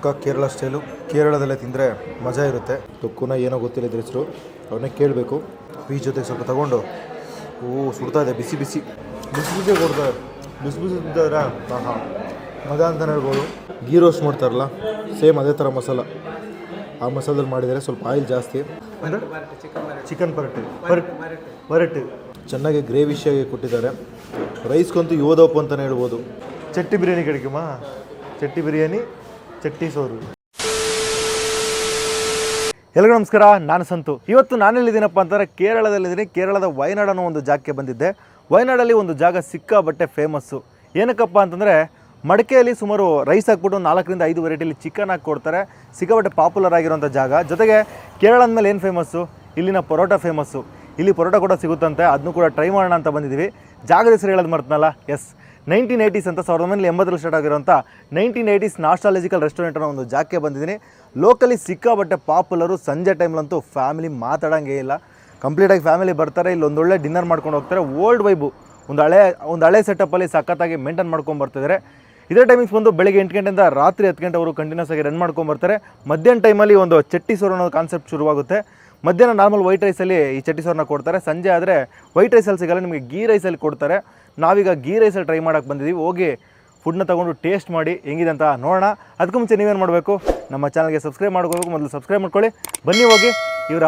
ಪಕ್ಕ ಕೇರಳ ಸ್ಟೈಲು. ಕೇರಳದಲ್ಲೇ ತಿಂದರೆ ಮಜಾ ಇರುತ್ತೆ. ತೊಕ್ಕುನ ಏನೋ ಗೊತ್ತಿಲ್ಲ ಇದ್ರ ಹೆಸರು, ಅವನ್ನೇ ಕೇಳಬೇಕು. ಪೀಸ್ ಜೊತೆಗೆ ಸ್ವಲ್ಪ ತೊಗೊಂಡು ಸುಡ್ತಾ ಇದೆ, ಬಿಸಿ ಬಿಸಿ ಕೊಡ್ತಾರೆ. ಬಿಸಿ ತಿಂತಾರೆ, ಹಾಂ ಮಜಾ ಅಂತಲೇ ಹೇಳ್ಬೋದು. ಗೀ ರೋಸ್ಟ್ ಮಾಡ್ತಾರಲ್ಲ, ಸೇಮ್ ಅದೇ ಥರ ಮಸಾಲ. ಆ ಮಸಾಲದಲ್ಲಿ ಮಾಡಿದರೆ ಸ್ವಲ್ಪ ಆಯಿಲ್ ಜಾಸ್ತಿ. ಚಿಕನ್ ಪರಟೆ ಚೆನ್ನಾಗಿ ಗ್ರೇವಿಶಿಯಾಗಿ ಕೊಟ್ಟಿದ್ದಾರೆ. ರೈಸ್ಗಂತೂ ಯೋಧಪ್ಪು ಅಂತಲೇ ಹೇಳ್ಬೋದು. ಚಟ್ಟಿ ಬಿರಿಯಾನಿ ಕಡಿಕಮ್ಮ, ಚಟ್ಟಿ ಬಿರಿಯಾನಿ, ಚಟ್ಟಿ ಸೋರು. ಎಲ್ರಿಗೂ ನಮಸ್ಕಾರ, ನಾನು ಸಂತು. ಇವತ್ತು ನಾನೆಲ್ಲಿದ್ದೀನಪ್ಪ ಅಂತಂದರೆ ಕೇರಳದಲ್ಲಿದ್ದೀನಿ. ಕೇರಳದ ವಯನಾಡ್ ಅನ್ನೋ ಒಂದು ಜಾಗಕ್ಕೆ ಬಂದಿದ್ದೆ. ವಯನಾಡಲ್ಲಿ ಒಂದು ಜಾಗ ಸಿಕ್ಕಾಬಟ್ಟೆ ಫೇಮಸ್ಸು. ಏನಕ್ಕಪ್ಪ ಅಂತಂದರೆ ಮಡಿಕೆಯಲ್ಲಿ ಸುಮಾರು ರೈಸ್ ಹಾಕ್ಬಿಟ್ಟು 4 5 ವೆರೈಟಿಲಿ ಚಿಕನ್ ಹಾಕಿ ಕೊಡ್ತಾರೆ. ಸಿಕ್ಕಾಬಟ್ಟೆ ಪಾಪ್ಯುಲರ್ ಆಗಿರೋಂಥ ಜಾಗ. ಜೊತೆಗೆ ಕೇರಳದ ಮೇಲೆ ಏನು ಫೇಮಸ್ಸು, ಇಲ್ಲಿನ ಪರೋಟ ಫೇಮಸ್ಸು. ಇಲ್ಲಿ ಪರೋಟ ಕೂಡ ಸಿಗುತ್ತಂತೆ, ಅದನ್ನು ಕೂಡ ಟ್ರೈ ಮಾಡೋಣ ಅಂತ ಬಂದಿದ್ದೀವಿ. ಜಾಗದ ಹೆಸರು ಹೇಳೋದು ಮರ್ತನಲ್ಲ, ಎಸ್ 1980s ಅಂತ 1980ರಲ್ಲಿ ಸ್ಟಾರ್ಟ್ ಆಗಿರೋಂಥ 1980s ನಾಸ್ಟಾಲಜಿಕಲ್ ರೆಸ್ಟೋರೆಂಟ್ ಅನ್ನೋ ಒಂದು ಜಾಗಕ್ಕೆ ಬಂದಿದ್ದೀನಿ. ಲೋಕಲಿ ಸಿಕ್ಕಾಬಟ್ಟೆ ಪಾಪ್ಯುಲರು. ಸಂಜೆ ಟೈಮ್ಲಂತೂ ಫ್ಯಾಮಿಲಿ ಮಾತಾಡೋಂಗೇ ಇಲ್ಲ. ಕಂಪ್ಲೀಟಾಗಿ ಫ್ಯಾಮಿಲಿ ಬರ್ತಾರೆ, ಇಲ್ಲಿ ಒಂದೊಳ್ಳೆ ಡಿನ್ನರ್ ಮಾಡ್ಕೊಂಡು ಹೋಗ್ತಾರೆ. ಓಲ್ಡ್ ವೈಬು, ಒಂದು ಹಳೆ ಸೆಟಪ್ಪಲ್ಲಿ ಸಖತ್ತಾಗಿ ಮೇಂಟೈನ್ ಮಾಡ್ಕೊಂಡು ಬರ್ತಿದ್ದಾರೆ. ಇದೇ ಟೈಮಿಂಗ್ಸ್ ಬಂದು ಬೆಳಗ್ಗೆ 8 ಗಂಟೆಯಿಂದ ರಾತ್ರಿ 10 ಗಂಟೆವರೆಗೂ ಕಂಟಿನ್ಯೂಸ್ ಆಗಿ ರನ್ ಮಾಡ್ಕೊಂಬರ್ತಾರೆ. ಮಧ್ಯಾಹ್ನ ಟೈಮಲ್ಲಿ ಒಂದು ಚಟ್ಟಿ ಸೋರು ಅನ್ನೋ ಕಾನ್ಸೆಪ್ಟ್ ಶುರುವಾಗುತ್ತೆ. ಮಧ್ಯಾಹ್ನ ನಾರ್ಮಲ್ ವೈಟ್ ರೈಸಲ್ಲಿ ಈ ಚಟ್ಟಿ ಸೋರನ್ನ ಕೊಡ್ತಾರೆ. ಸಂಜೆ ಆದರೆ ವೈಟ್ ರೈಸಲ್ಲಿ ಸಿಗಲ್ಲ, ನಿಮಗೆ ಗೀ ರೈಸಲ್ಲಿ ಕೊಡ್ತಾರೆ. ನಾವೀಗ ಗೀ ರೈಸಲ್ಲಿ ಟ್ರೈ ಮಾಡೋಕ್ಕೆ ಬಂದಿದ್ದೀವಿ. ಹೋಗಿ ಫುಡ್ನ ತೊಗೊಂಡು ಟೇಸ್ಟ್ ಮಾಡಿ ಹೆಂಗಿದೆ ಅಂತ ನೋಡೋಣ. ಅದಕ್ಕೂ ಮುಂಚೆ ನೀವೇನು ಮಾಡಬೇಕು, ನಮ್ಮ ಚಾನಲ್ಗೆ ಸಬ್ಸ್ಕ್ರೈಬ್ ಮಾಡ್ಕೋಬೇಕು. ಮೊದಲು ಸಬ್ಸ್ಕ್ರೈಬ್ ಮಾಡ್ಕೊಳ್ಳಿ. ಬನ್ನಿ ಹೋಗಿ ಇವರ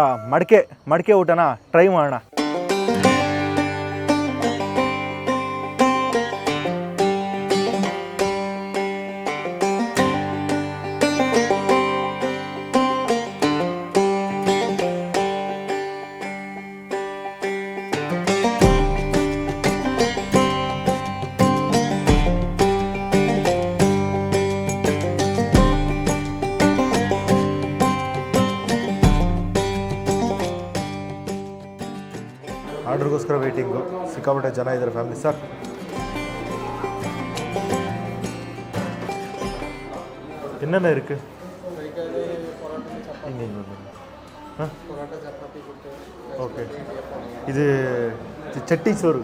ಮಡಿಕೆ ಊಟನ ಟ್ರೈ ಮಾಡೋಣ. ಆರ್ಡ್ರಿಗೋಸ್ಕರ ವೆಯ್ಟಿಂಗು. ಸಿಕ್ಕಾಪಟ್ಟೆ ಜನ ಇದ್ದಾರೆ ಫ್ಯಾಮಿಲಿ. ಸರ್ என்னென்ன இருக்குது? ஓகே, இது சட்டி சோறு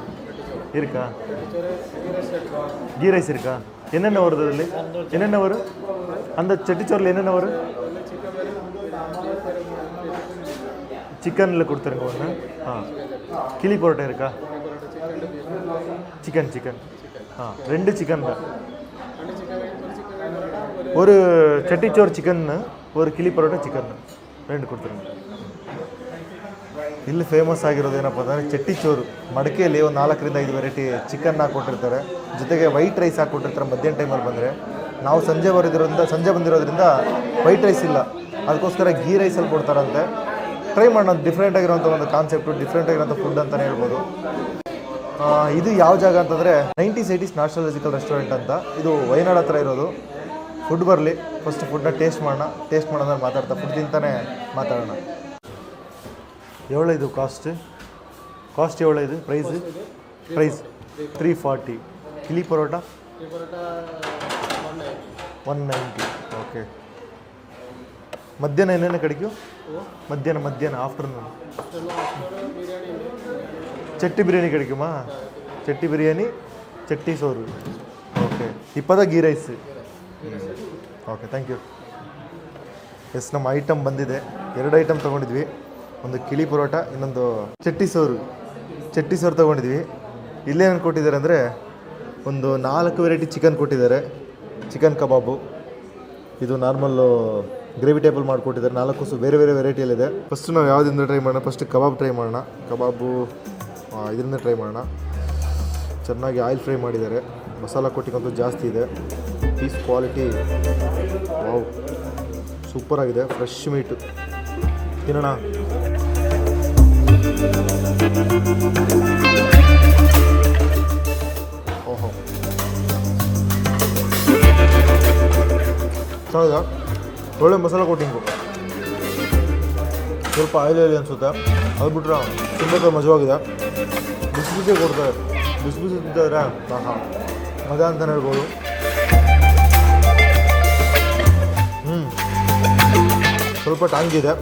இருக்கா? கீ ரைஸ் இருக்கா? என்னென்ன வருது அதில்? என்னென்ன வரும் அந்த சட்டி சோறில்? என்னென்ன வரும்? சிக்கனில் கொடுத்துருங்க ஒன்று. கிளி பரோட்டா இருக்கா? சிக்கன் 2 சிக்கன் தான். ஒரு ಚಟ್ಟಿಚೋರು ಚಿಕನ್ನು, ஒரு ಕಿಲಿ ಪರೋಟ ಚಿಕನ್ನು 2 ಕೊಡ್ತೀರಂಗೆ. ಇಲ್ಲಿ ಫೇಮಸ್ ಆಗಿರೋದು ಏನಪ್ಪ ಅಂದರೆ ಚಟ್ಟಿಚೋರು. ಮಡಿಕೆಯಲ್ಲಿ ಒಂದು 4 5 ವೆರೈಟಿ ಚಿಕನ್ ಹಾಕ್ಕೊಟ್ಟಿರ್ತಾರೆ. ಜೊತೆಗೆ ವೈಟ್ ರೈಸ್ ಹಾಕ್ಕೊಟ್ಟಿರ್ತಾರೆ. ಮಧ್ಯಾಹ್ನ ಟೈಮಲ್ಲಿ ಬಂದರೆ, ನಾವು ಸಂಜೆ ಬಂದಿರೋದ್ರಿಂದ ವೈಟ್ ರೈಸ್ ಇಲ್ಲ, ಅದಕ್ಕೋಸ್ಕರ ಗೀ ರೈಸಲ್ಲಿ ಕೊಡ್ತಾರಂತೆ. ಟ್ರೈ ಮಾಡೋಣ. ಡಿಫ್ರೆಂಟ್ ಆಗಿರೋಂಥ ಒಂದು ಕಾನ್ಸೆಪ್ಟು, ಡಿಫ್ರೆಂಟ್ ಆಗಿರೋಂಥ ಫುಡ್ ಅಂತಲೇ ಹೇಳ್ಬೋದು. ಇದು ಯಾವ ಜಾಗ ಅಂತಂದರೆ 1980s ನಾಸ್ಟಾಲಜಿಕಲ್ ರೆಸ್ಟೋರೆಂಟ್ ಅಂತ. ಇದು ವಯನಾಡ್ ಹತ್ರ ಇರೋದು. ಫುಡ್ ಬರಲಿ, ಫಸ್ಟ್ ಫುಡ್ನ ಟೇಸ್ಟ್ ಮಾಡೋದ್ರೆ ಮಾತಾಡ್ತಾ ಫುಡ್ ತಿಂತಾನೆ ಮಾತಾಡೋಣ. ಎವಳ ಇದು ಕಾಸ್ಟ್ ಎವಳ ಇದು? ಪ್ರೈಸ್ 340. ಕಿಲಿ ಪರೋಟ 190. ಓಕೆ. ಮಧ್ಯಾಹ್ನ ಏನೇನು ಕಡಿಕು? ಮಧ್ಯಾಹ್ನ ಆಫ್ಟರ್ನೂನ್ ಚಟ್ಟಿ ಬಿರಿಯಾನಿ ಕಡಿಕುಮಾ? ಚಟ್ಟಿ ಬಿರಿಯಾನಿ, ಚಟ್ಟಿ ಸೋರು. Okay. 20 ghee rice. Okay, thank you. Yes, ನಮ್ಮ ಐಟಮ್ ಬಂದಿದೆ. 2 ಐಟಮ್ ತೊಗೊಂಡಿದ್ವಿ. ಒಂದು ಕಿಳಿ ಪರೋಟ, ಇನ್ನೊಂದು ಚಟ್ಟಿ ಸೋರು ತೊಗೊಂಡಿದ್ವಿ. ಇಲ್ಲೇನು ಕೊಟ್ಟಿದ್ದಾರೆ ಅಂದರೆ ಒಂದು 4 ವೆರೈಟಿ ಚಿಕನ್ ಕೊಟ್ಟಿದ್ದಾರೆ. ಚಿಕನ್ ಕಬಾಬು, ಇದು ನಾರ್ಮಲ್ಲು ಗ್ರೇವಿ ಟೈಪಲ್ಲಿ ಮಾಡಿಕೊಟ್ಟಿದ್ದಾರೆ. 4 ಬೇರೆ ಬೇರೆ ವೆರೈಟಿಯಲ್ಲಿದೆ. ಫಸ್ಟು ನಾವು ಯಾವುದರಿಂದ ಟ್ರೈ ಮಾಡೋಣ? ಫಸ್ಟ್ ಕಬಾಬ್ ಟ್ರೈ ಮಾಡೋಣ. ಕಬಾಬು ಇದರಿಂದ ಟ್ರೈ ಮಾಡೋಣ. ಚೆನ್ನಾಗಿ ಆಯಿಲ್ ಫ್ರೈ ಮಾಡಿದ್ದಾರೆ. ಮಸಾಲ ಕೊಟ್ಟಿಗಂತೂ ಜಾಸ್ತಿ ಇದೆ. ಪೀಸ್ ಕ್ವಾಲಿಟಿ ವಾವ್, ಸೂಪರಾಗಿದೆ. ಫ್ರೆಶ್ ಮೀಟು ತಿನ್ನೋಣ. ಓಹೋ, ಹೌದಾ? ಒಳ್ಳೆ ಮಸಾಲ ಕೋಟಿಂಗು. ಸ್ವಲ್ಪ ಆಯಿಲ್ ಅನಿಸುತ್ತೆ. ಅದು ಬಿಟ್ರೆ ತುಂಬ ಮಜವಾಗಿದೆ. ಬಿಸಿ ಕೊಡ್ತಾರೆ. ಬಿಸಿ ತಿಂತಾರೆ, ಮಜಾ ಅಂತಲೇ ಹೇಳ್ಬೋದು. ಸ್ವಲ್ಪ ಟಾಂಗಿದೆ,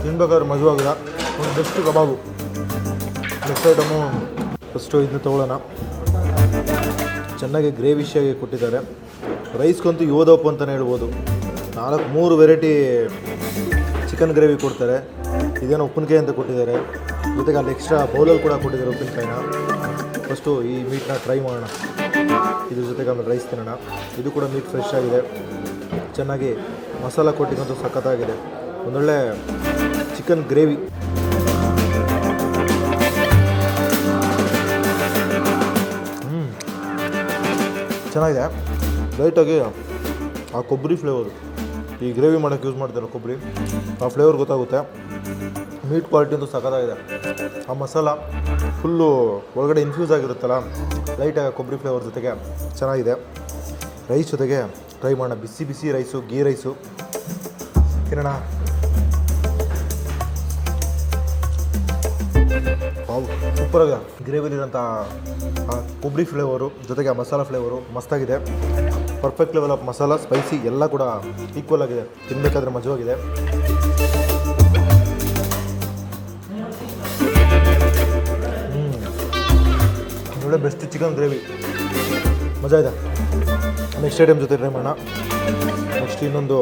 ತಿನ್ಬೇಕಾದ್ರೆ ಮಜವಾಗಿದೆ. ಒಂದು ಬೆಸ್ಟ್ ಕಬಾಬು. ನೆಕ್ಸ್ಟ್ ಐಟಮು ಫಸ್ಟು ಇದನ್ನ ತೊಗೊಳ್ಳೋಣ. ಚೆನ್ನಾಗಿ ಗ್ರೇವಿಶಿಯಾಗಿ ಕೊಟ್ಟಿದ್ದಾರೆ. ರೈಸ್ಗಂತೂ ಯೋಧಪ್ಪು ಅಂತಲೇ ಹೇಳ್ಬೋದು. ಮೂರು ವೆರೈಟಿ ಚಿಕನ್ ಗ್ರೇವಿ ಕೊಡ್ತಾರೆ. ಇದೇನೋ ಉಪ್ಪಿನಕಾಯಿ ಅಂತ ಕೊಟ್ಟಿದ್ದಾರೆ, ಜೊತೆಗೆ ಅಲ್ಲಿ ಎಕ್ಸ್ಟ್ರಾ ಬೌಲಲ್ಲಿ ಕೂಡ ಕೊಟ್ಟಿದ್ದಾರೆ ಉಪ್ಪಿನಕಾಯಿನ. ಫಸ್ಟು ಈ ಮೀಟನ್ನ ಟ್ರೈ ಮಾಡೋಣ, ಇದ್ರ ಜೊತೆಗೆ ಆಮೇಲೆ ರೈಸ್ ತಿನ್ನೋಣ. ಇದು ಕೂಡ ಮೀಟ್ ಫ್ರೆಶ್ ಆಗಿದೆ, ಚೆನ್ನಾಗಿ ಮಸಾಲ ಕೊಟ್ಟಿಗಂತೂ ಸಖತ್ತಾಗಿದೆ. ಒಂದೊಳ್ಳೆ ಚಿಕನ್ ಗ್ರೇವಿ. ಚೆನ್ನಾಗಿದೆ. ಲೈಟಾಗಿ ಆ ಕೊಬ್ಬರಿ ಫ್ಲೇವರು, ಈ ಗ್ರೇವಿ ಮಾಡೋಕ್ಕೆ ಯೂಸ್ ಮಾಡ್ತಾರೆ ಕೊಬ್ಬರಿ, ಆ ಫ್ಲೇವರ್ ಗೊತ್ತಾಗುತ್ತೆ. ಮೀಟ್ ಕ್ವಾಲಿಟಿ ಅಂತೂ ಸಖತ್ತಾಗಿದೆ. ಆ ಮಸಾಲ ಫುಲ್ಲು ಒಳಗಡೆ ಇನ್ಫ್ಯೂಸ್ ಆಗಿರುತ್ತಲ್ಲ, ಲೈಟಾಗಿ ಕೊಬ್ಬರಿ ಫ್ಲೇವರ್ ಜೊತೆಗೆ ಚೆನ್ನಾಗಿದೆ. ರೈಸ್ ಜೊತೆಗೆ ಟ್ರೈ ಮಾಡೋಣ. ಬಿಸಿ ಬಿಸಿ ರೈಸು, ಗೀ ರೈಸು ತಿನ್ನೋಣ. ವಾವ್, ಸೂಪರಾಗಿದೆ. ಗ್ರೇವಿಲಿರೋಂಥ ಆ ಕೊಬ್ಬರಿ ಫ್ಲೇವರು ಜೊತೆಗೆ ಆ ಮಸಾಲ ಫ್ಲೇವರು ಮಸ್ತಾಗಿದೆ. Perfect level of masala, spicy ಎಲ್ಲ ಕೂಡ ಈಕ್ವಲ್ ಆಗಿದೆ. ತಿನ್ನಬೇಕಾದ್ರೆ ಮಜವಾಗಿದೆ. ಒಳ್ಳೆ ಬೆಸ್ಟ್ ಚಿಕನ್ ಗ್ರೇವಿ, ಮಜಾ ಇದೆ. ನೆಕ್ಸ್ಟ್ ಐಟಮ್ ಜೊತೆ ಟ್ರೈ ಮಾಡೋಣ. ನೆಕ್ಸ್ಟ್ ಇನ್ನೊಂದು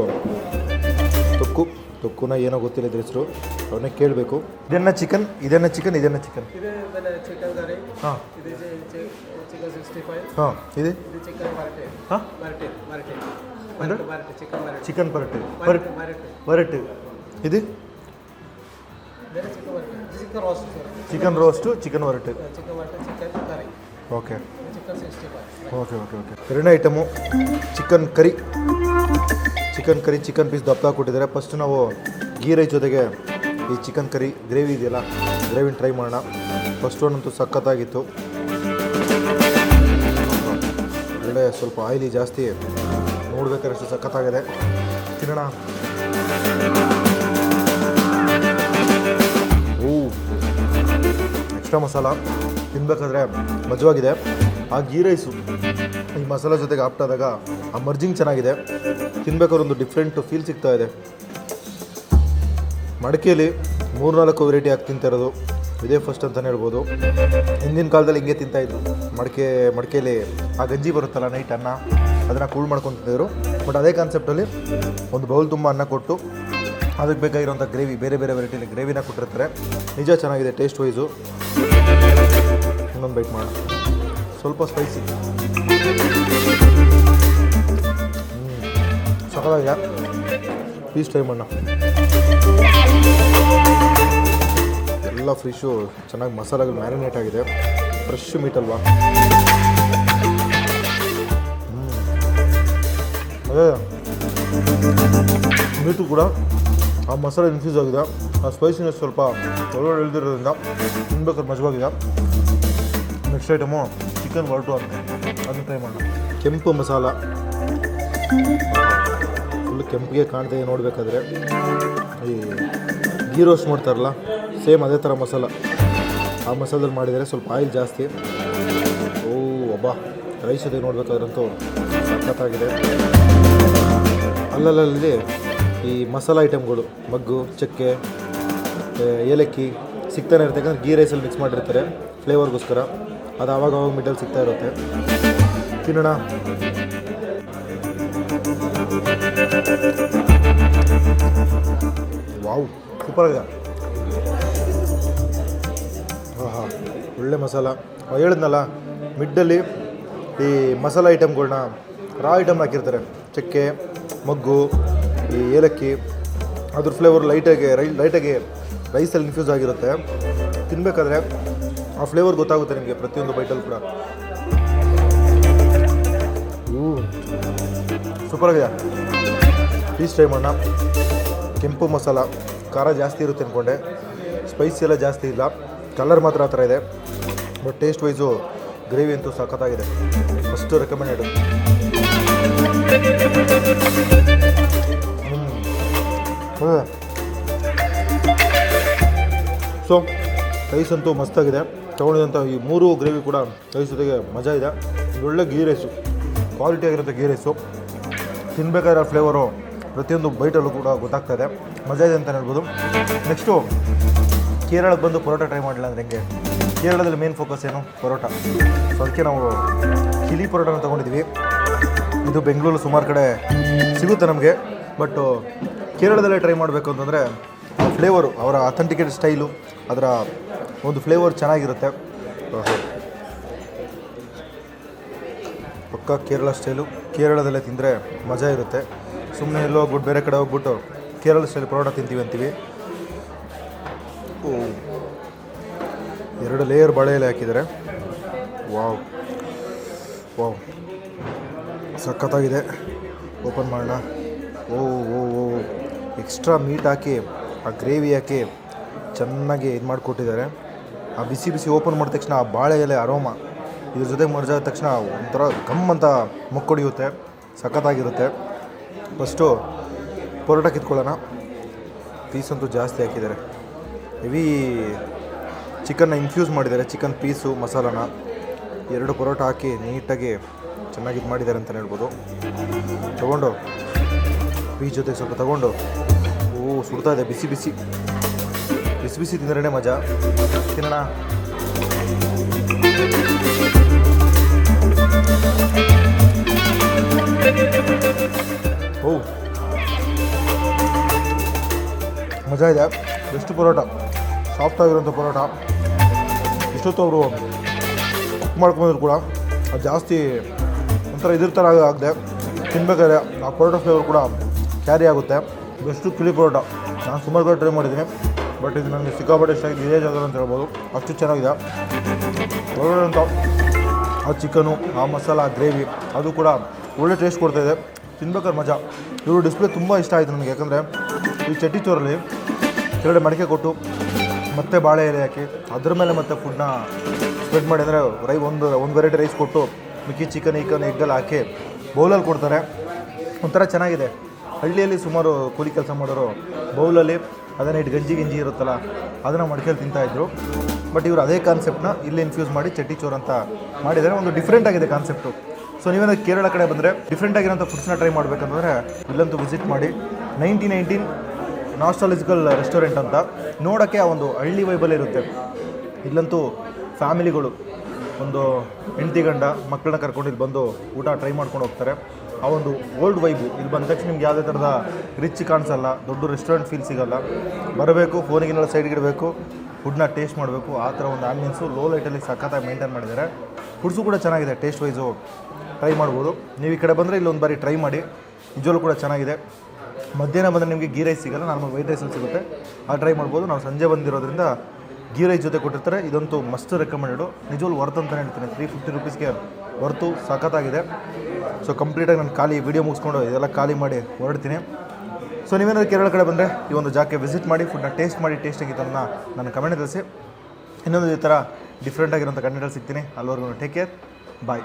ತೊಕ್ಕುನ ಏನೋ ಗೊತ್ತಿಲ್ಲ ಇದ್ರ ಹೆಸರು, ಅವನ್ನೇ ಕೇಳಬೇಕು. ಇದನ್ನ ಚಿಕನ್. ಹಾಂ ಹಾಂ, ಇದೆ ಚಿಕನ್ ವರಟೆ. ಇದು ಚಿಕನ್ ರೋಸ್ಟು, ಚಿಕನ್ ವರಟೆ. ಓಕೆ. ಎರಡನೇ item chicken curry. Chicken piece ದಪ್ಪ ಕೊಟ್ಟಿದ್ದಾರೆ. ಫಸ್ಟ್ ನಾವು ಗೀ ರೈಸ್ ಜೊತೆಗೆ ಈ ಚಿಕನ್ ಕರಿ ಗ್ರೇವಿ ಇದೆಯಲ್ಲ, ಗ್ರೇವಿನ ಟ್ರೈ ಮಾಡೋಣ. ಫಸ್ಟ್ ಒನ್ ಅಂತೂ ಸಖತ್ತಾಗಿತ್ತು. ಒಳ್ಳೆ ಸ್ವಲ್ಪ ಆಯಿಲಿ ಜಾಸ್ತಿ, ನೋಡ್ಬೇಕಾದ್ರೆ ಅಷ್ಟು ಸಖತ್ತಾಗಿದೆ. ತಿನ್ನೋಣ. ಎಕ್ಸ್ಟ್ರಾ ಮಸಾಲ, ತಿನ್ನಬೇಕಾದ್ರೆ ಮಜವಾಗಿದೆ. ಆ ಗೀ ರೈಸು ಈ ಮಸಾಲ ಜೊತೆಗೆ ಆಪ್ಟಾದಾಗ ಆ ಮರ್ಜಿಂಗ್ ಚೆನ್ನಾಗಿದೆ. ತಿನ್ಬೇಕಾದ್ರೆ ಒಂದು ಡಿಫ್ರೆಂಟ್ ಫೀಲ್ ಸಿಗ್ತಾ ಇದೆ. ಮಡಿಕೆಯಲ್ಲಿ 3-4 ವೆರೈಟಿ ಹಾಕಿ ತಿಂತಾಯಿರೋದು ಇದೇ ಫಸ್ಟ್ ಅಂತಲೇ ಹೇಳ್ಬೋದು. ಹಿಂದಿನ ಕಾಲದಲ್ಲಿ ಹಿಂಗೆ ತಿಂತಾಯಿದ್ರು. ಮಡಿಕೆಯಲ್ಲಿ ಆ ಗಂಜಿ ಬರುತ್ತಲ್ಲ, ನೈಟ್ ಅನ್ನ, ಅದನ್ನು ಕೂಲ್ ಮಾಡ್ಕೊಂಡು ತಿಂತಿದ್ರು. ಬಟ್ ಅದೇ ಕಾನ್ಸೆಪ್ಟಲ್ಲಿ ಒಂದು ಬೌಲ್ ತುಂಬ ಅನ್ನ ಕೊಟ್ಟು ಅದಕ್ಕೆ ಬೇಕಾಗಿರೋಂಥ ಗ್ರೇವಿ, ಬೇರೆ ವೆರೈಟಿಲಿ ಗ್ರೇವಿನ ಕೊಟ್ಟಿರ್ತಾರೆ. ನಿಜ ಚೆನ್ನಾಗಿದೆ ಟೇಸ್ಟ್ ವೈಸು. ಇನ್ನೊಂದು ಬೈಟ್ ಮಾಡೋಣ. ಸ್ವಲ್ಪ ಸ್ಪೈಸಿ, ಸಖತ್ತಾಗಿದೆ. ಪೀಸ್ ಟ್ರೈ ಮಾಡೋಣ. ಎಲ್ಲ ಫಿಶು ಚೆನ್ನಾಗಿ ಮಸಾಲೆಗಳು ಮ್ಯಾರಿನೇಟ್ ಆಗಿದೆ. ಫ್ರೆಶ್ ಮೀಟ್ ಅಲ್ವಾ. ಅದೇ ಮೀಟು ಕೂಡ ಆ ಮಸಾಲೆ ಇನ್ಫ್ಯೂಸ್ ಆಗಿದೆ. ಆ ಸ್ಪೈಸಿನೆಸ್ ಸ್ವಲ್ಪ ಒಳಗಡೆ ಇಳಿದಿರೋದ್ರಿಂದ ತಿನ್ಬೇಕಾದ್ರೆ ಮಜವಾಗಿದೆ. ನೆಕ್ಸ್ಟ್ ಐಟಮು ಚಿಕನ್ ವರಟು ಅಂತ, ಅದನ್ನು ಟ್ರೈ ಮಾಡೋಣ. ಕೆಂಪು ಮಸಾಲ ಫುಲ್ ಕೆಂಪಿಗೆ ಕಾಣ್ತಿದೆ ನೋಡಬೇಕಾದ್ರೆ. ಈ ಗೀ ರೋಸ್ಟ್ ಮಾಡ್ತಾರಲ್ಲ, ಸೇಮ್ ಅದೇ ಥರ ಮಸಾಲ. ಆ ಮಸಾಲದಲ್ಲಿ ಮಾಡಿದರೆ ಸ್ವಲ್ಪ ಆಯಿಲ್ ಜಾಸ್ತಿ. ರೈಸ್ ಜೊತೆ ನೋಡಬೇಕಾದ್ರಂತೂ ಸಖತ್ತಾಗಿದೆ. ಅಲ್ಲಲ್ಲಿ ಈ ಮಸಾಲ ಐಟಮ್ಗಳು, ಮಗ್ಗು, ಚಕ್ಕೆ, ಏಲಕ್ಕಿ ಸಿಗ್ತಾನೆ ಇರುತ್ತೆ. ಯಾಕಂದರೆ ಗೀ ರೈಸಲ್ಲಿ ಮಿಕ್ಸ್ ಮಾಡಿರ್ತಾರೆ ಫ್ಲೇವರ್ಗೋಸ್ಕರ. ಅದು ಆವಾಗ ಮಿಡ್ಡಲ್ಲಿ ಸಿಗ್ತಾ ಇರುತ್ತೆ. ತಿನ್ನೋಣ. ವಾವ್, ಸೂಪರಾಗಿದೆ. ಒಳ್ಳೆ ಮಸಾಲ. ಹೇಳಿದ್ನಲ್ಲ, ಮಿಡ್ಡಲ್ಲಿ ಈ ಮಸಾಲ ಐಟಮ್ಗಳ್ನ, ರಾ ಐಟಮ್ನ ಹಾಕಿರ್ತಾರೆ. ಚಕ್ಕೆ, ಮಗ್ಗು, ಈ ಏಲಕ್ಕಿ, ಅದ್ರ ಫ್ಲೇವರ್ ಲೈಟಾಗಿ ರೈಸಲ್ಲಿ ಇನ್ಫ್ಯೂಸ್ ಆಗಿರುತ್ತೆ. ತಿನ್ನಬೇಕಾದ್ರೆ ಆ ಫ್ಲೇವರ್ ಗೊತ್ತಾಗುತ್ತೆ ನಿಮಗೆ ಪ್ರತಿಯೊಂದು ಬೈಟಲ್ಲಿ ಕೂಡ. ಸೂಪರಾಗಿದೆ. ಪೀಸ್ ಟ್ರೈ ಮಾಡೋಣ. ಕೆಂಪು ಮಸಾಲ, ಖಾರ ಜಾಸ್ತಿ ಇರುತ್ತೆ ಅಂದ್ಕೊಂಡೆ. ಸ್ಪೈಸಿ ಎಲ್ಲ ಜಾಸ್ತಿ ಇಲ್ಲ, ಕಲರ್ ಮಾತ್ರ ಆ ಥರ ಇದೆ. ಬಟ್ ಟೇಸ್ಟ್ ವೈಸು ಗ್ರೇವಿ ಅಂತೂ ಸಖತ್ತಾಗಿದೆ. First recommended. ಸೊ ರೈಸ್ ಅಂತೂ ಮಸ್ತಾಗಿದೆ. ತೊಗೊಂಡಿದಂಥ ಈ 3 ಗ್ರೇವಿ ಕೂಡ ರೈಸ್ ಜೊತೆಗೆ ಮಜಾ ಇದೆ. ಒಳ್ಳೆ ಗೀ ರೈಸು, ಕ್ವಾಲಿಟಿ ಆಗಿರುತ್ತೆ ಗೀ ರೈಸು. ತಿನ್ನಬೇಕಾದ್ರೆ ಫ್ಲೇವರು ಪ್ರತಿಯೊಂದು ಬೈಟಲ್ಲೂ ಕೂಡ ಗೊತ್ತಾಗ್ತಾ ಇದೆ. ಮಜಾ ಇದೆ ಅಂತಲೇ ಹೇಳ್ಬೋದು. ನೆಕ್ಸ್ಟು ಕೇರಳಕ್ಕೆ ಬಂದು ಪರೋಟ ಟ್ರೈ ಮಾಡಿಲ್ಲ ಅಂದರೆ ಹೆಂಗೆ. ಕೇರಳದಲ್ಲಿ ಮೇನ್ ಫೋಕಸ್ ಏನು? ಪರೋಟ. ಸೊ ಅದಕ್ಕೆ ನಾವು ಚಿಲ್ಲಿ ಪರೋಟನ ತೊಗೊಂಡಿದ್ವಿ. ಇದು ಬೆಂಗಳೂರು ಸುಮಾರು ಕಡೆ ಸಿಗುತ್ತೆ ನಮಗೆ. ಬಟ್ಟು ಕೇರಳದಲ್ಲೇ ಟ್ರೈ ಮಾಡಬೇಕು ಅಂತಂದರೆ ಫ್ಲೇವರು, ಅವರ ಅಥೆಂಟಿಕೇಟ್ ಸ್ಟೈಲು, ಅದರ ಒಂದು ಫ್ಲೇವರ್ ಚೆನ್ನಾಗಿರುತ್ತೆ. ಪಕ್ಕ ಕೇರಳ ಸ್ಟೈಲು, ಕೇರಳದಲ್ಲೇ ತಿಂದರೆ ಮಜಾ ಇರುತ್ತೆ. ಸುಮ್ಮನೆ ಎಲ್ಲೋ ಹೋಗ್ಬಿಟ್ಟು ಬೇರೆ ಕಡೆ ಹೋಗ್ಬಿಟ್ಟು ಕೇರಳ ಸ್ಟೈಲ್ ಪರೋಟ ತಿಂತೀವಿ ಅಂತೀವಿ. 2 ಲೇಯರ್ ಬಾಳೆ ಎಲೆ ಹಾಕಿದ್ದಾರೆ. ವಾವ್ ವಾವ್, ಸಖತ್ತಾಗಿದೆ. ಓಪನ್ ಮಾಡೋಣ. ಓ ಓ ಓ, ಎಕ್ಸ್ಟ್ರಾ ಮೀಟ್ ಹಾಕಿ ಆ ಗ್ರೇವಿ ಹಾಕಿ ಚೆನ್ನಾಗಿ ಇದು ಮಾಡಿಕೊಟ್ಟಿದ್ದಾರೆ. ಆ ಬಿಸಿ ಬಿಸಿ ಓಪನ್ ಮಾಡಿದ ತಕ್ಷಣ ಆ ಬಾಳೆ ಎಲೆ ಅರೋಮ ಇದ್ರ ಜೊತೆ ಮರ್ಜ್ ಆದ ತಕ್ಷಣ ಒಂಥರ ಗಮ್ ಅಂತ ಮುಕ್ಕೊಡಿಯುತ್ತೆ. ಸಖತ್ತಾಗಿರುತ್ತೆ. ಫಸ್ಟು ಪರೋಟ ಕಿತ್ಕೊಳ್ಳೋಣ. ಪೀಸಂತೂ ಜಾಸ್ತಿ ಹಾಕಿದ್ದಾರೆ. ಹೆವಿ ಚಿಕನ್ನ ಇನ್ಫ್ಯೂಸ್ ಮಾಡಿದ್ದಾರೆ. ಚಿಕನ್ ಪೀಸು ಮಸಾಲಾನ 2 ಪರೋಟ ಹಾಕಿ ನೀಟಾಗಿ ಚೆನ್ನಾಗಿ ಇದು ಮಾಡಿದ್ದಾರೆ ಅಂತಲೇ ಹೇಳ್ಬೋದು. ತೊಗೊಂಡು ಪೀಸ್ ಜೊತೆಗೆ ಸ್ವಲ್ಪ ತೊಗೊಂಡು, ಸುಡ್ತಾ ಇದೆ. ಬಿಸಿ ಬಿಸಿ ಬಿಸಿ ಬಿಸಿ ತಿಂದ್ರೇ ಮಜಾ. ತಿನ್ನೋಣ. ಓ, ಮಜಾ ಇದೆ. ಎಷ್ಟು ಪರೋಟ, ಸಾಫ್ಟಾಗಿರೋಂಥ ಪರೋಟ. ಇಷ್ಟೊತ್ತು ಅವರು ಕುಕ್ ಮಾಡ್ಕೊಂಡಿದ್ರು ಕೂಡ ಅದು ಜಾಸ್ತಿ ಒಂಥರ ಇದ್ರ ಥರ ಆಗದೆ ತಿನ್ಬೇಕಾದ್ರೆ ಆ ಪರೋಟ ಫ್ಲೇವರ್ ಕೂಡ ಕ್ಯಾರಿ ಆಗುತ್ತೆ. ಬೆಸ್ಟು ಕಿಳಿ ಪರೋಟ. ನಾನು ಸುಮಾರು ಕಡೆ ಟ್ರೈ ಮಾಡಿದ್ದೀನಿ, ಬಟ್ ಇದು ನನಗೆ ಸಿಕ್ಕಾಪಟ್ಟೆ ಇಷ್ಟ ಆಗಿದೆ. ಇದೇ ಜಾಗ ಅಂತ ಹೇಳ್ಬೋದು, ಅಷ್ಟು ಚೆನ್ನಾಗಿದೆ. ಪರೋಟ ಅಂತ ಆ ಚಿಕನು, ಆ ಮಸಾಲ, ಆ ಗ್ರೇವಿ ಅದು ಕೂಡ ಒಳ್ಳೆ ಟೇಸ್ಟ್ ಕೊಡ್ತಾಯಿದೆ. ತಿನ್ಬೇಕಾದ್ರೆ ಮಜಾ. ಇವರು ಡಿಸ್ಪ್ಲೇ ತುಂಬ ಇಷ್ಟ ಆಯಿತು ನನಗೆ. ಯಾಕಂದರೆ ಈ ಚಟ್ಟಿ ಚೋರಲ್ಲಿ ಕೆಳಗಡೆ ಮಡಿಕೆ ಕೊಟ್ಟು ಮತ್ತೆ ಬಾಳೆ ಎಲೆ ಹಾಕಿ ಅದ್ರ ಮೇಲೆ ಮತ್ತೆ ಫುಡ್ನ ಸ್ಪ್ರೆಡ್ ಮಾಡಿ, ಅಂದರೆ ಒಂದು ವೆರೈಟಿ ರೈಸ್ ಕೊಟ್ಟು ಮಿಕ್ಕಿ ಚಿಕನ್ ಎಗ್ಗೆಲ್ಲ ಹಾಕಿ ಬೌಲಲ್ಲಿ ಕೊಡ್ತಾರೆ. ಒಂಥರ ಚೆನ್ನಾಗಿದೆ. ಹಳ್ಳಿಯಲ್ಲಿ ಸುಮಾರು ಕೂಲಿ ಕೆಲಸ ಮಾಡೋರು ಬೌಲಲ್ಲಿ ಅದನ್ನು ಇಟ್ಟು ಗಂಜಿ ಇರುತ್ತಲ್ಲ ಅದನ್ನು ಮಡಿಕೆಯಲ್ಲಿ ತಿಂತಾಯಿದ್ರು. ಬಟ್ ಇವರು ಅದೇ ಕಾನ್ಸೆಪ್ಟನ್ನ ಇಲ್ಲಿ ಇನ್ಫ್ಯೂಸ್ ಮಾಡಿ ಚಟ್ಟಿ ಚೋರು ಅಂತ ಮಾಡಿದ್ದಾರೆ. ಒಂದು ಡಿಫ್ರೆಂಟ್ ಆಗಿದೆ ಕಾನ್ಸೆಪ್ಟು. ಸೊ ನೀವೇನಾದ್ರು ಕೇರಳ ಕಡೆ ಬಂದರೆ ಡಿಫ್ರೆಂಟ್ ಆಗಿರೋಂಥ ಫುಡ್ಸ್ನ ಟ್ರೈ ಮಾಡಬೇಕಂತಂದರೆ ಇಲ್ಲಂತೂ ವಿಸಿಟ್ ಮಾಡಿ. 1919 ನಾಸ್ಟಾಲಜಿಕಲ್ ರೆಸ್ಟೋರೆಂಟ್ ಅಂತ. ನೋಡೋಕ್ಕೆ ಆ ಒಂದು ಹಳ್ಳಿ ವೈಬಲ್ಲೇ ಇರುತ್ತೆ. ಇಲ್ಲಂತೂ ಫ್ಯಾಮಿಲಿಗಳು ಒಂದು ಹೆಂಡತಿ ಗಂಡ ಮಕ್ಕಳನ್ನ ಕರ್ಕೊಂಡು ಇಲ್ಲಿ ಬಂದು ಊಟ ಟ್ರೈ ಮಾಡ್ಕೊಂಡು ಹೋಗ್ತಾರೆ. ಆ ಒಂದು ಓಲ್ಡ್ ವೈಬು ಇಲ್ಲಿ ಬಂದ ತಕ್ಷಣ ನಿಮ್ಗೆ ಯಾವುದೇ ಥರದ ರಿಚ್ ಕಾಣಿಸಲ್ಲ, ದೊಡ್ಡ ರೆಸ್ಟೋರೆಂಟ್ ಫೀಲ್ ಸಿಗೋಲ್ಲ. ಬರಬೇಕು, ಫೋನಿಗೆಲ್ಲ ಸೈಡ್ಗೆ ಇಡಬೇಕು, ಫುಡ್ನ ಟೇಸ್ಟ್ ಮಾಡಬೇಕು. ಆ ಥರ ಒಂದು ಆಂಬಿಯನ್ಸು ಲೋ ಲೈಟಲ್ಲಿ ಸಖತ್ತಾಗಿ ಮೇಂಟೈನ್ ಮಾಡಿದ್ದಾರೆ. ಫುಡ್ಸು ಕೂಡ ಚೆನ್ನಾಗಿದೆ. ಟೇಸ್ಟ್ ವೈಸು ಟ್ರೈ ಮಾಡ್ಬೋದು. ನೀವು ಈ ಕಡೆ ಬಂದರೆ ಇಲ್ಲೊಂದು ಬಾರಿ ಟ್ರೈ ಮಾಡಿ. ನಿಜವಲ್ಲೂ ಕೂಡ ಚೆನ್ನಾಗಿದೆ. ಮಧ್ಯಾಹ್ನ ಬಂದರೆ ನಿಮಗೆ ಗೀ ರೈಸ್ ಸಿಗೋಲ್ಲ, ನಾರ್ಮಲ್ ವೈಟ್ ರೈಸಲ್ಲಿ ಸಿಗುತ್ತೆ. ಆ ಟ್ರೈ ಮಾಡ್ಬೋದು. ನಾವು ಸಂಜೆ ಬಂದಿರೋದ್ರಿಂದ ಗೀ ರೈಸ್ ಜೊತೆ ಕೊಟ್ಟಿರ್ತಾರೆ. ಇದಂತೂ ಮಸ್ಟ್ ರೆಕಮೆಂಡೆಡು. ನಿಜವಲ್ಲೂ ವರ್ತ್ ಅಂತಲೇ ಹೇಳ್ತೀನಿ. 350 ರುಪೀಸ್ಗೆ ವರ್ತು. ಸಖತ್ತಾಗಿದೆ. ಸೊ ಕಂಪ್ಲೀಟಾಗಿ ನಾನು ಖಾಲಿ ವೀಡಿಯೋ ಮುಗಿಸ್ಕೊಂಡು ಇದೆಲ್ಲ ಖಾಲಿ ಮಾಡಿ ಹೊರಡ್ತೀನಿ. ಸೊ ನೀವೇನಾದ್ರು ಕೇರಳ ಕಡೆ ಬಂದರೆ ಈ ಒಂದು ಜಾಗಕ್ಕೆ ವಿಸಿಟ್ ಮಾಡಿ, ಫುಡ್ನ ಟೇಸ್ಟ್ ಮಾಡಿ. ಟೇಸ್ಟ್ ಆಗಿತ್ತು ಅನ್ನೋ ನನ್ನ ಕಮೆಂಟ್ ತಿಳಿಸಿ. ಇನ್ನೊಂದು ಈ ಥರ ಡಿಫ್ರೆಂಟ್ ಆಗಿರೋಂಥ ಕಂಟೆಂಟಲ್ಲಿ ಸಿಗ್ತೀನಿ. ಅಲ್ಲಿವರೆಗೂ ಟೇಕ್ ಕೇರ್, ಬಾಯ್.